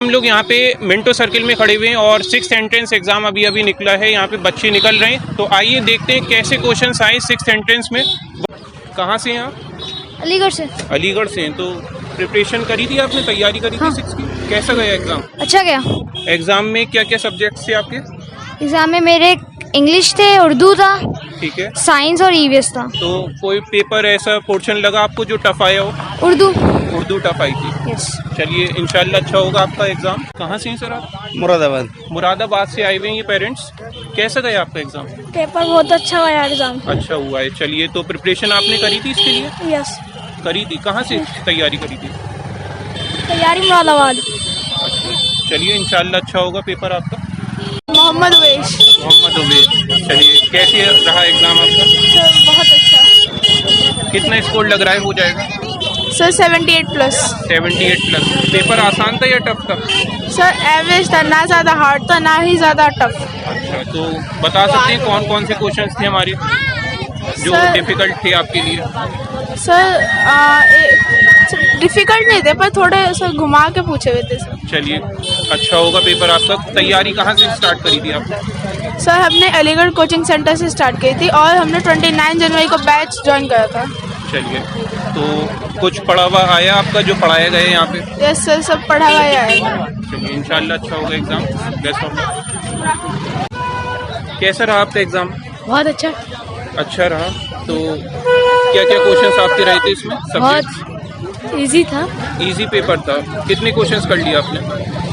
हम लोग यहाँ पे मिंटो सर्किल में खड़े हुए हैं और 6th एंट्रेंस एग्जाम अभी निकला है। यहाँ पे बच्चे निकल रहे हैं, तो आइए देखते हैं कैसे क्वेश्चंस आए 6th एंट्रेंस में। कहाँ से हैं आप? अलीगढ़ से। अलीगढ़ से हैं। तो प्रिपरेशन करी थी आपने, तैयारी करी थी 6th की? कैसा गया एग्जाम? अच्छा गया। एग्जाम में क्या क्या सब्जेक्ट थे आपके? एग्जाम में मेरे इंग्लिश थे, उर्दू था, ठीक है, साइंस और ईवीएस था। तो कोई पेपर ऐसा पोर्शन लगा आपको जो टफ आया हो? उर्दू टफ आई थी। यस। चलिए इंशाल्लाह अच्छा होगा आपका एग्जाम। कहाँ से हैं सर आप? मुरादाबाद। मुरादाबाद से आए हुए हैं ये पेरेंट्स। कैसा गया आपका एग्जाम? पेपर बहुत अच्छा गया एग्जाम। अच्छा हुआ है। चलिए, तो प्रिपरेशन आपने करी थी इसके लिए? यस। करी थी। कहाँ से तैयारी करी थी? तैयारी मुरादाबाद। चलिए इंशाल्लाह अच्छा होगा पेपर आपका। मोहम्मद उवैस। मोहम्मद उवैस। चलिए, कैसे रहा एग्जाम आपका? सर बहुत अच्छा। कितना स्कोर लग रहा है हो जाएगा? सर 78+। 78+। पेपर आसान था या टफ था? सर एवरेज था, ना ज़्यादा हार्ड था ना ही ज़्यादा टफ। अच्छा, तो बता सकते हैं कौन कौन से क्वेश्चंस थे हमारे जो डिफिकल्ट थे आपके लिए? सर डिफिकल्ट नहीं थे, पर थोड़े सर घुमा के पूछे हुए थे सर। चलिए अच्छा होगा पेपर आपका। तैयारी कहाँ से स्टार्ट करी थी आपने? सर हमने अलीगढ़ कोचिंग सेंटर से स्टार्ट की थी और हमने 29 जनवरी को बैच ज्वाइन करा था। चलिए, तो कुछ पढ़ा हुआ आया आपका जो पढ़ाया गया है यहाँ पे? यस सर, सब पढ़ा हुआ है। चलिए इंशाल्लाह अच्छा होगा एग्जाम। Best of luck. कैसा रहा आपका एग्जाम? बहुत अच्छा। अच्छा रहा। तो क्या क्या क्वेश्चंस आपके रहे थे इसमें? बहुत इजी था। इजी पेपर था। कितने क्वेश्चंस कर लिए आपने?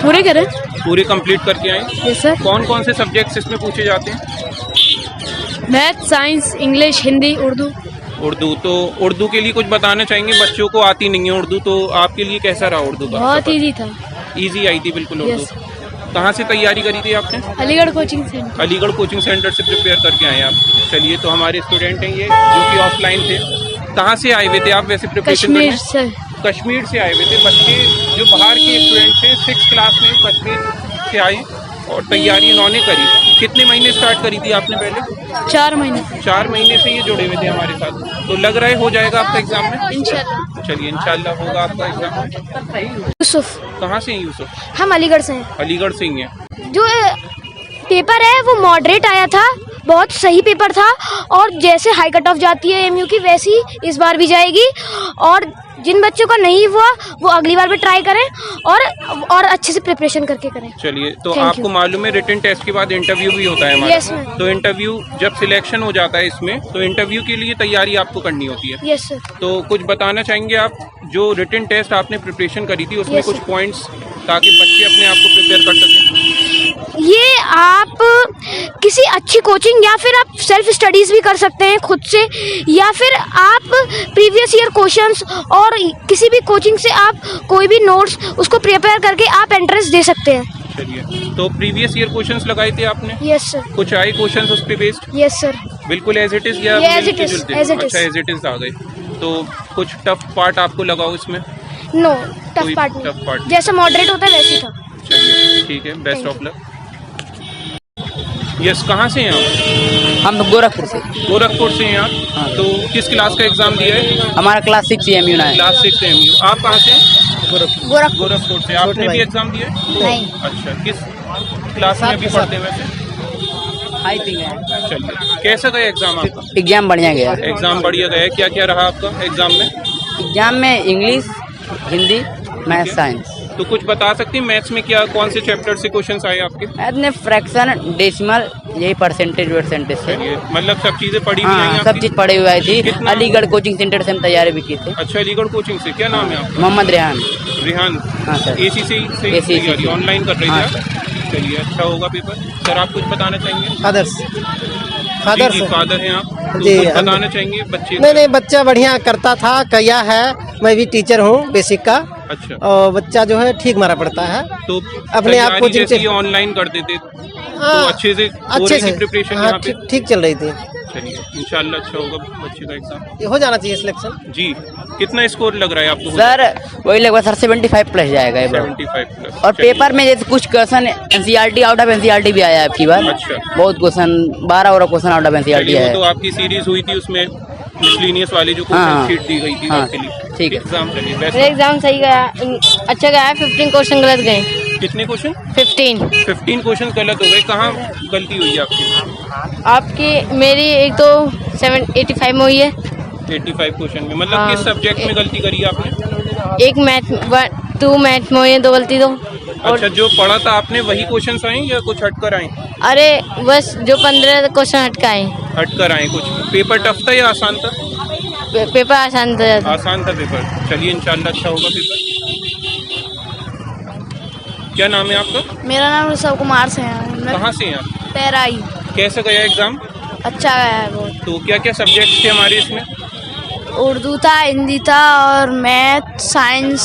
पूरे करे। पूरे कंप्लीट करके आए? Yes sir. कौन कौन से सब्जेक्ट्स इसमें पूछे जाते हैं? Math, science, English, Hindi, Urdu. Urdu. तो उर्दू के लिए कुछ बताना चाहेंगे? बच्चों को आती नहीं है उर्दू, तो आपके लिए कैसा रहा उर्दू का? बहुत इजी था। इजी आई थी बिल्कुल उर्दू। यस। कहाँ से तैयारी करी थी आपने? Aligarh coaching centre. Aligarh coaching centre से प्रिपेयर करके आए आप। चलिए, तो हमारे स्टूडेंट हैं ये जो कि ऑफलाइन थे। कहाँ से आए हुए थे आप वैसे प्रिपरेशन करने? कश्मीर से। कश्मीर से आए हुए थे बच्चे जो बाहर के स्टूडेंट थे। 6th क्लास में कश्मीर से आए और तैयारी इन्होंने करी। कितने महीने स्टार्ट करी थी आपने पहले? 4 महीने। 4 महीने से ये जुड़े हुए थे हमारे साथ। तो लग रहा है हो जाएगा आपका एग्जाम में? इंशाल्लाह। चलिए इंशाल्लाह होगा आपका एग्जाम। यूसुफ। कहाँ से हैं यूसुफ? हम अलीगढ़ से हैं। अलीगढ़ से ही हैं। जो पेपर है वो मॉडरेट आया था, बहुत सही पेपर था और जैसे हाई कट ऑफ जाती है एमयू की वैसी इस बार भी जाएगी। और जिन बच्चों का नहीं हुआ वो अगली बार भी ट्राई करें और अच्छे से प्रिपरेशन करके करें। चलिए, तो Thank आपको you. मालूम है रिटन टेस्ट के बाद इंटरव्यू भी होता है हमारा? Yes, ma'am. तो इंटरव्यू जब सिलेक्शन हो जाता है इसमें, तो इंटरव्यू के लिए तैयारी आपको करनी होती है। Yes sir. तो कुछ बताना चाहेंगे आप? जो रिटन टेस्ट आपने प्रिपरेशन करी थी उसमें Yes, कुछ sir. पॉइंट्स, ताकि बच्चे अपने आप को प्रिपेयर कर सकें। ये आप किसी अच्छी कोचिंग या फिर आप सेल्फ स्टडीज भी कर सकते हैं खुद से, या फिर आप प्रीवियस ईयर क्वेश्चंस और किसी भी कोचिंग से आप कोई भी नोट्स उसको प्रिपेयर करके आप एंट्रेंस दे सकते हैं। चलिए, तो प्रीवियस ईयर क्वेश्चंस लगाए थे आपने? Yes sir. कुछ आए क्वेश्चंस उस पे बेस्ड? Yes sir. बिल्कुल एज इट इज या As it is, मिलते-जुलते? as it is. अच्छा, एज इट इज आ गए। तो कुछ टफ पार्ट आपको लगा हो इसमें? नो, टफ कोई पार्ट tough part नहीं, जैसा मॉडरेट होता है वैसे था। चलिए ठीक है, best Thank of luck. Yes, कहाँ से हैं आप? हम गोरखपुर से। गोरखपुर से हैं आप? हाँ। तो किस क्लास का एग्जाम दिया है? हमारा क्लास 6 EMU है। Class 6 MU. आप कहाँ से? गोरखपुर। गोरखपुर से। आपने भी एग्जाम दिया है? नहीं। अच्छा, किस क्लास में अभी पढ़ते हैं वैसे? चलिए, कैसा गया एग्जाम आपका? एग्जाम बढ़िया गया। एग्जाम बढ़िया गया है। क्या क्या रहा आपका एग्जाम में? एग्जाम में इंग्लिश, हिंदी, मैथ, साइंस। तो कुछ बता सकते हैं मैथ्स में क्या कौन से चैप्टर से क्वेश्चंस आए आपके? मैथ में फ्रैक्शन, डेसिमल, यही परसेंटेज से। चलिए, मतलब सब चीजें पढ़ी हुई हाँ, हैं सब आपकी? चीज पढ़ी हुई थी। कितना? अलीगढ़ कोचिंग सेंटर से हम तैयारी भी की थे। अच्छा, अलीगढ़ कोचिंग से। क्या नाम है आपका? मोहम्मद रेहान। रिहान। हाँ सर। एसी से AC तैयारी ऑनलाइन कर रही हाँ, है? चलिए अच्छा होगा पेपर। सर आप कुछ बताना चाहेंगे? फादर्स जी, फादर हैं आप, तो जी, कुछ बताना चाहेंगे बच्चे? नहीं, बच्चा बढ़िया करता था, किया है। मैं भी टीचर हूँ बेसिक का, अच्छा, और बच्चा जो है ठीक मारा पड़ता है। तो अपने आप को जैसे ऑनलाइन कर देते तो अच्छे से हो रही थी प्रिपरेशन यहाँ पे? ठीक चल रही थी। चलिए इंशाल्लाह अच्छा होगा बच्चे का एग्जाम। ये हो जाना चाहिए सिलेक्शन। जी, कितना स्कोर लग रहा है आपको? सर वही लगभग सर 75+ जाएगा ये बार। 75+। और पेपर में जैसे कुछ question NCERT out of NCERT भी आया है आपकी बार। अच्छा। बहुत question 12 question out of NCERT चलिए, आया वो तो है। आपकी सीरीज हुई थी, उसमें मिसलिनियस वाली जो हाँ, क्वेश्चन शीट दी गई थी हाँ, आपके लिए। ठीक है। एग्जाम चलिए बेस्ट। एग्जाम सही गया, अच्छा गया। 15 क्वेश्चन गलत गए। कितने क्वेश्चन? 15। 15 क्वेश्चन गलत हो गए। कहाँ गलती हुई है आपकी? आपकी मेरी एक तो 85 में हुई है, 85 क्वेश्चन में, मतलब हाँ। किस सब्जेक्ट में गलती करी है आपने? एक मैथ 2 मैथ में हुई है, 2 गलती तो। अच्छा, जो पढ़ा था आपने वही क्वेश्चन आए या कुछ हटकर आए? अरे बस जो 15 क्वेश्चन हटका आए। हटकर आए कुछ। पेपर टफ था या आसान था? पेपर आसान था ज़्यादा। आसान था पेपर। चलिए इंशाल्लाह अच्छा होगा पेपर। क्या नाम है आपका? मेरा नाम ऋषभ कुमार से है, मैं कहाँ से हैं आप? पैराई। कैसा गया एग्जाम? अच्छा गया है बहुत। तो क्या क्या सब्जेक्ट्स थे हमारे इसमें? उर्दू था, हिंदी था और मैथ, साइंस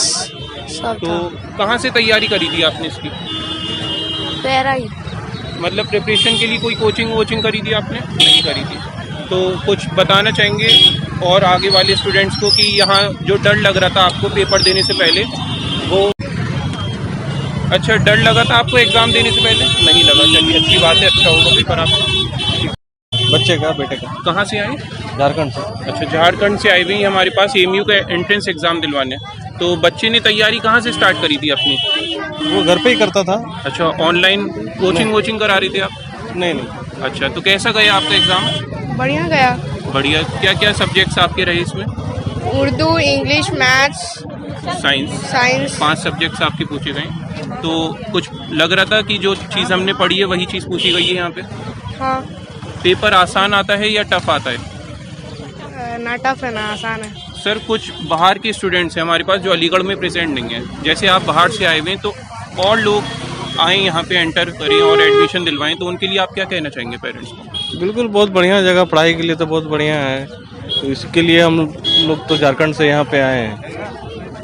सब तो था। कहाँ से तैयारी करी थी आपने इसकी? पैराई। मतलब प्रिपरेशन के लिए कोई कोचिंग वोचिंग करी थी आपने? नहीं करी थी। तो कुछ बताना चाहेंगे और आगे वाले स्टूडेंट्स को कि यहाँ जो डर लग रहा था आपको पेपर देने से पहले, वो अच्छा डर लगा था आपको एग्ज़ाम देने से पहले? नहीं लगा। चलिए अच्छी बात है, अच्छा होगा पेपर आपका। बच्चे का, बेटे का। कहाँ से आए? झारखंड से। अच्छा, झारखंड से आई हुई हैं हमारे पास एमयू का एंट्रेंस एग्ज़ाम दिलवाने। तो बच्चे ने तैयारी कहाँ से स्टार्ट करी थी अपनी? वो घर पे ही करता था। अच्छा, ऑनलाइन कोचिंग वोचिंग करा रही थी आप? नहीं नहीं। अच्छा, तो कैसा गया आपका एग्ज़ाम? बढ़िया गया। बढ़िया। क्या क्या सब्जेक्ट्स आपके रहे इसमें? Urdu, English, maths, science. 5 subjects आपके पूछे गए। तो कुछ लग रहा था कि जो चीज़ हमने पढ़ी है वही चीज़ पूछी गई है यहाँ पे? हाँ। पेपर आसान आता है या टफ आता है? ना टफ है ना आसान है। सर, कुछ बाहर के स्टूडेंट्स हैं हमारे पास जो अलीगढ़ में प्रेजेंट नहीं है। जैसे आप बाहर से आए हुए हैं, तो और लोग आए यहाँ पे एंटर करें और एडमिशन दिलवाएं, तो उनके लिए आप क्या कहना चाहेंगे पेरेंट्स को? बिल्कुल, बहुत बढ़िया जगह पढ़ाई के लिए तो बहुत बढ़िया है। तो इसके लिए हम लोग तो झारखंड से यहाँ पे आए हैं।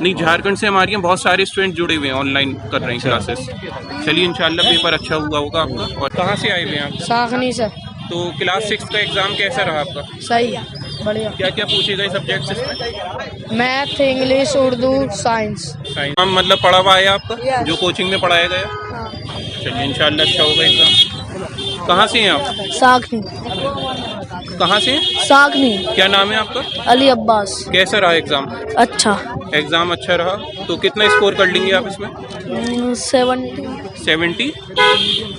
नहीं, झारखंड से हमारे यहाँ बहुत सारे स्टूडेंट जुड़े हुए हैं, ऑनलाइन कर रहे हैं क्लासेस। चलिए इंशाल्लाह पेपर अच्छा हुआ होगा आपका। और कहाँ से आए हुए हैं आप? साखनी से। तो क्लास 6 का एग्ज़ाम कैसा रहा आपका? सही, बढ़िया। क्या क्या पूछे गए सब्जेक्ट्स इसमें? Math, English, Urdu, science. Science मतलब पढ़ा हुआ है आपका जो कोचिंग में पढ़ाया गया? हाँ। चलिए इंशाल्लाह अच्छा होगा एग्ज़ाम। कहाँ से हैं आप? साखनी। कहाँ से हैं? साखनी। क्या नाम है आपका? अली अब्बास। कैसा रहा एग्ज़ाम? अच्छा। एग्ज़ाम अच्छा रहा। तो कितना स्कोर कर लेंगे आप इसमें? 70।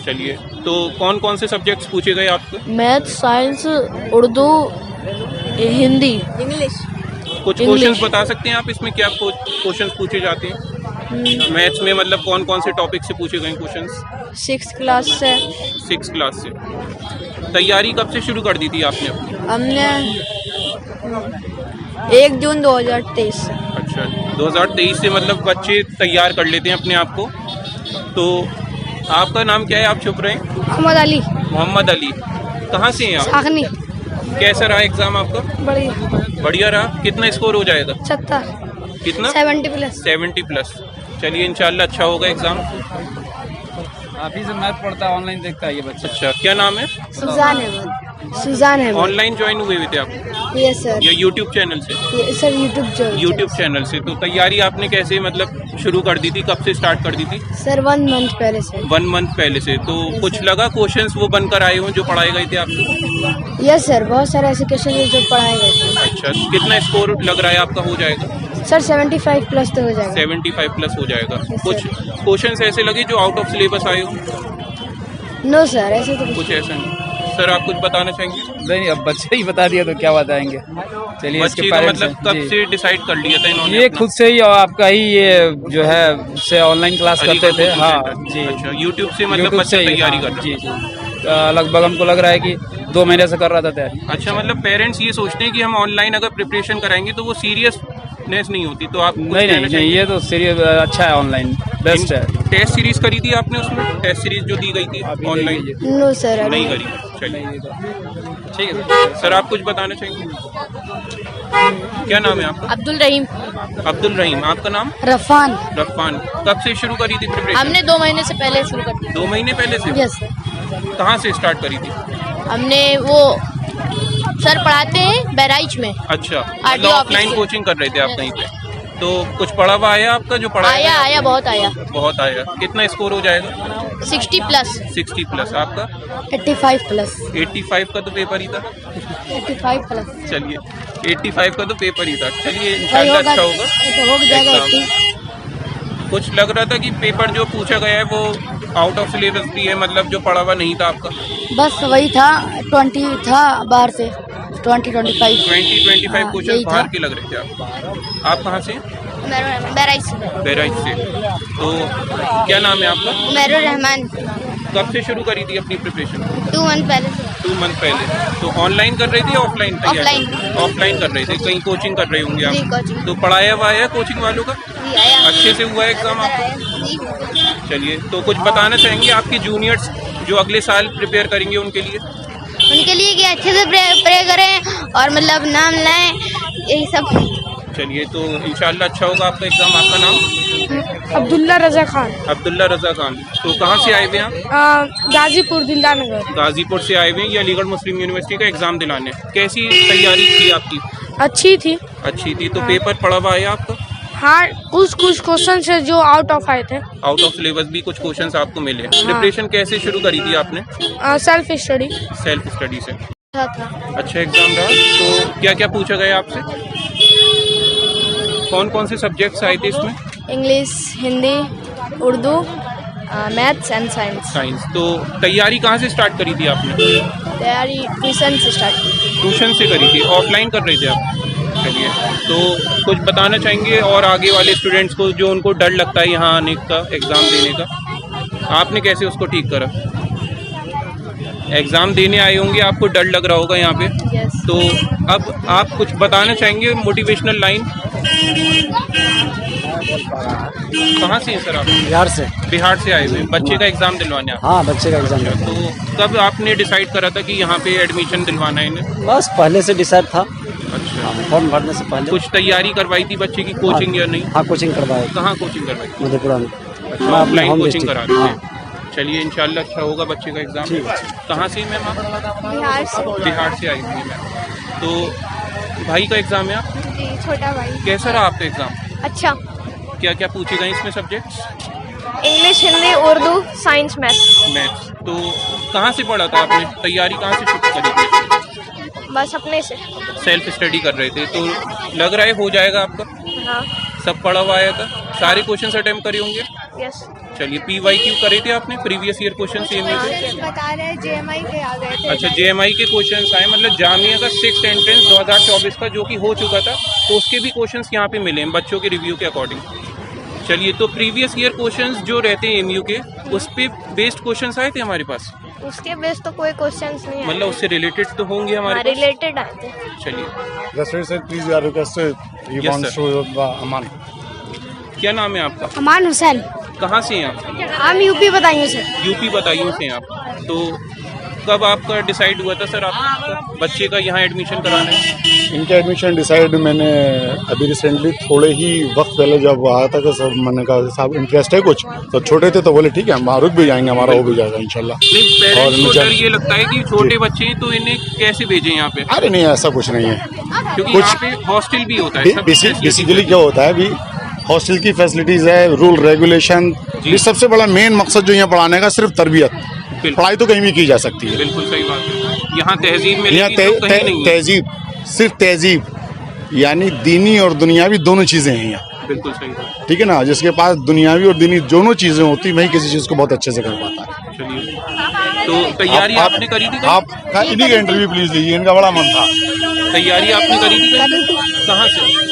चलिए, तो कौन कौन से सब्जेक्ट्स पूछे गए आपको? Math, science, Urdu, Hindi, English. कुछ क्वेश्चंस बता सकते हैं आप इसमें क्या क्वेश्चंस पूछे जाते हैं? मैथ्स में मतलब कौन कौन से टॉपिक से पूछे गए क्वेश्चंस? 6th क्लास से। 6th क्लास से। तैयारी कब से शुरू कर दी थी आपने अपनी? हमने 1 जून 2023 से। अच्छा, 2023 से मतलब बच्चे तैयार कर लेते हैं अपने आप को। तो आपका नाम क्या है? आप छुप रहे हैं। मोहम्मद अली। मोहम्मद अली। कहाँ से हैं आप? साखनी। कैसा रहा एग्ज़ाम आपका? बढ़िया। बढ़िया रहा। कितना स्कोर हो जाएगा? 70। कितना? 70 प्लस। 70 प्लस। चलिए इंशाल्लाह अच्छा होगा एग्ज़ाम। आप ही से मैथ पढ़ता है, ऑनलाइन देखता है ये बच्चा। अच्छा, क्या नाम है? सुजान अहमद। सुजान अहमद। ऑनलाइन ज्वाइन हुए हुए थे आप यस सर। या यूट्यूब चैनल से? सर यूट्यूब चैनल से। तो तैयारी आपने कैसे मतलब शुरू कर दी थी? कब से स्टार्ट कर दी थी? सर 1 मंथ पहले से। 1 मंथ पहले से। तो कुछ लगा क्वेश्चंस वो बनकर आए हों जो पढ़ाए गए थे आपको? यस सर, बहुत सारे ऐसे क्वेश्चन जो पढ़ाए गए थे। अच्छा, कितना स्कोर लग रहा है आपका हो जाएगा? सर 75 प्लस तो हो जाएगा। 75 प्लस हो जाएगा। Yes, कुछ क्वेश्चंस ऐसे लगे जो आउट ऑफ सिलेबस आए हो? नो सर, ऐसे तो कुछ ऐसा नहीं। सर आप कुछ बताना चाहेंगे? नहीं, अब बच्चे ही बता दिया तो क्या बताएंगे। चलिए, इसके बच्चे पेरेंट्स मतलब कब से डिसाइड कर लिया था इन्होंने? ये अपना? खुद से ही, और आपका ही ये जो है से ऑनलाइन क्लास करते अलीगढ़ थे। कोचिंग हाँ सेंटर। जी। अच्छा, यूट्यूब से मतलब YouTube बच्चे से ही, तैयारी हाँ, कर रहे जी जी। लगभग हमको लग रहा है कि 2 महीने से कर रहा था तैयारी। अच्छा, मतलब पेरेंट्स ये सोचते हैं कि हम ऑनलाइन अगर प्रिपरेशन कराएंगे तो वो सीरियसनेस नहीं होती। तो आप कुछ नहीं कहना नहीं, चाहेंगे? ये तो सीरियस अच्छा है, ऑनलाइन बेस्ट है। टेस्ट सीरीज करी थी आपने उसमें? टेस्ट सीरीज जो दी गई थी ऑनलाइन? No sir. नहीं करी। चलिए ठीक है सर, आप कुछ बताना चाहेंगे? क्या नाम है आपका? अब्दुल रहीम। अब्दुल रहीम। आपका नाम? रफान। रफ़ान। कब से शुरू करी थी प्रिपरेशन? हमने 2 महीने से पहले शुरू कर दी। 2 महीने पहले से? Yes sir. कहाँ से स्टार्ट करी थी? हमने वो सर पढ़ाते हैं बहराइच में। अच्छा, RTO मतलब ऑफिस ऑफलाइन से। कोचिंग कर रहे थे आप कहीं पे? तो कुछ पढ़ा हुआ आया आपका जो पढ़ा? आया बहुत आया। बहुत आया। कितना स्कोर हो जाएगा? 60 प्लस। 60 प्लस। आपका? 85 प्लस। 85 का तो पेपर ही था। 85 प्लस। चलिए, 85 का तो पेपर ही था। चलिए इंशाल्लाह अच्छा होगा हो जाएगा एग्जाम। 80। कुछ लग रहा था कि पेपर जो पूछा गया है वो आउट ऑफ सिलेबस भी है, मतलब जो पढ़ा हुआ नहीं था आपका। बस वही था 20 था बाहर से 20-25 20-25 क्वेश्चन यही था। बाहर के लग रहे थे आपको। आप कहाँ से हैं? बहराइच से। बहराइच से। तो क्या नाम है आपका? उमैरुर रहमान। कब से शुरू करी थी अपनी प्रिपरेशन? 2 मंथ पहले से। 2 मंथ पहले। तो ऑनलाइन कर रहे थे या ऑफलाइन? Offline। ऑफलाइन कर रहे थे। कहीं कोचिंग कर रहे होंगे जी, आप? कोचिंग। तो पढ़ाया हुआ है कोचिंग वालों का? जी आया। अच्छे से हुआ है एग्जाम आपका? जी। चलिए, तो कुछ बताना चाहेंगे आपके जूनियर्स जो अगले साल प्रिपेयर करेंगे उनके लिए? उनके लिए कि अच्छे से प्रे करें और मतलब नाम लाएं, यही सब। चलिए, तो इंशाल्लाह अच्छा होगा आपका एग्जाम। आपका नाम? अब्दुल्ला रजा खान, अब्दुल्ला रजा खान। तो कहाँ से आए हुए हैं आप? गाजीपुर दिलदानगर। गाजीपुर से आए हुए हैं, ये अलीगढ़ मुस्लिम यूनिवर्सिटी का एग्जाम दिलाने। कैसी तैयारी थी आपकी? अच्छी थी। अच्छी थी। तो पेपर पढ़ा हुआ है आपका? हाँ, कुछ क्वेश्चन से जो आउट ऑफ आए थे। आउट ऑफ सिलेबस भी कुछ क्वेश्चंस आपको मिले। प्रिपरेशन कैसे शुरू करी थी आपने? Self study. सेल्फ स्टडी से। अच्छा था। अच्छा एग्जाम रहा। तो क्या क्या पूछा गया आपसे? कौन कौन से सब्जेक्ट्स आए थे इसमें? English, Hindi, Urdu, maths and science. Science. तो तैयारी कहाँ से स्टार्ट करी थी आपने? तैयारी ट्यूशन से स्टार्ट की। ट्यूशन से करी थी। ऑफलाइन कर रहे थे आप? चलिए, तो कुछ बताना चाहेंगे और आगे वाले स्टूडेंट्स को जो उनको डर लगता है यहाँ आने का, एग्ज़ाम देने का, आपने कैसे उसको ठीक करा? एग्ज़ाम देने आए होंगे, आपको डर लग रहा होगा यहाँ पे। यस। तो अब आप कुछ बताना चाहेंगे मोटिवेशनल लाइन? कहाँ से हैं सर आप? बिहार से। बिहार से आए हुए हैं। बच्चे का एग्ज़ाम दिलवाने आप? हाँ, बच्चे का एग्जाम। तो कब आपने डिसाइड करा था कि यहाँ पे एडमिशन दिलवाना है इन्हें? बस पहले से डिसाइड था, अच्छा। फॉर्म भरने से पहले। कुछ तैयारी करवाई थी बच्चे की, कोचिंग या नहीं? हाँ, कोचिंग करवाए कहाँ कोचिंग करवाई? मधेपुरा में। अच्छा, ऑफलाइन होम कोचिंग डिस्ट्रिक्ट। करा रहे थे। चलिए, इंशाल्लाह अच्छा होगा बच्चे का एग्जाम। कहाँ से मैम आप? बिहार से। बिहार से आई थी मैम। तो भाई का एग्जाम है आप? जी, छोटा भाई। कैसा रहा आपका एग्जाम? अच्छा। क्या क्या पूछे गए इसमें subjects? English, Hindi, Urdu, science, maths. Maths. तो कहाँ से पढ़ा था आपने? तैयारी कहाँ से शुरू करी थी? बस अपने से। सेल्फ स्टडी कर रहे थे। तो लग रहा है हो जाएगा आपका? हाँ। सब पढ़ा हुआ आया था? सारे क्वेश्चन अटेम्प्ट करे होंगे? यस। चलिए, PYQ करे थे आपने? प्रीवियस ईयर क्वेश्चन सेम थे? बता रहे हैं JMI के आ गए थे। अच्छा, JMI के क्वेश्चंस आए, मतलब जामिया का 6th एंट्रेंस 2024 का जो कि हो चुका था, तो उसके भी क्वेश्चंस यहाँ पे मिले हैं बच्चों के रिव्यू के अकॉर्डिंग। चलिए, तो प्रीवियस ईयर क्वेश्चंस जो रहते हैं MU के, उस पे बेस्ड क्वेश्चंस आए थे हमारे पास? उसके बेस तो कोई क्वेश्चंस नहीं आए। मतलब उससे रिलेटेड तो होंगे हमारे पास? रिलेटेड आए थे। चलिए, Please, we are requested. He Yes, wants sir. to Aman. क्या नाम है आपका? अमान हुसैन। कहाँ से हैं आप? हम यूपी बताएंगे सर। यूपी बताइयों से हैं आप। तो कब आपका डिसाइड हुआ था सर आपका बच्चे का यहाँ एडमिशन कराना है? इनका एडमिशन डिसाइड मैंने अभी रिसेंटली थोड़े ही वक्त पहले जब आया था कि सब मैंने कहा साहब इंटरेस्ट है कुछ, तो छोटे थे तो बोले ठीक है हम रुक भी जाएंगे, हमारा हो भी जाएगा इंशाल्लाह। नहीं, पेरेंट्स को मुझे- डर ये लगता है कि छोटे बच्चे हैं तो इन्हें कैसे भेजें यहाँ पे, अरे नहीं ऐसा कुछ नहीं है। क्योंकि कुछ- यहाँ पे हॉस्टल भी होता है। सब बेसिकली क्या होता है अभी हॉस्टल की फैसिलिटीज है, रूल रेगुलेशन, ये सबसे बड़ा मेन मकसद जो यहाँ पढ़ाने का सिर्फ तरबियत। बिल्कुल। पढ़ाई तो कहीं भी की जा सकती है। बिल्कुल सही बात है। यहाँ तहजीब में यहाँ कहीं नहीं है। तहजीब, सिर्फ तहजीब यानी दीनी और दुनियावी दोनों चीजें हैं यहाँ। बिल्कुल सही बात। ठीक है ना, जिसके पास दुनियावी और दीनी दोनों चीजें होती वही किसी चीज को बहुत अच्छे से कर पाता है। चलिए, तो तैयारी आपने करी थी? आप इन्हीं का इंटरव्यू प्लीज लीजिए, इनका बड़ा मन था। तैयारी आपने करी थी? कहाँ से?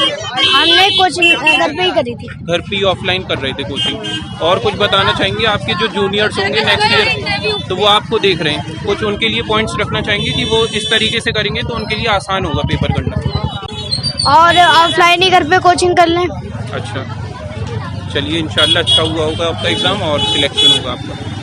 हमने कोचिंग घर पे ही करी थी। घर पे ऑफलाइन कर रहे थे कोचिंग। और कुछ बताना चाहेंगे आपके जो जूनियर्स होंगे नेक्स्ट ईयर, तो वो आपको देख रहे हैं, कुछ उनके लिए पॉइंट्स रखना चाहेंगे कि वो इस तरीके से करेंगे तो उनके लिए आसान होगा पेपर करना? और ऑफलाइन ही घर पे कोचिंग कर लें। अच्छा, चलिए इंशाल्लाह अच्छा हुआ होगा आपका एग्ज़ाम और सिलेक्शन होगा आपका।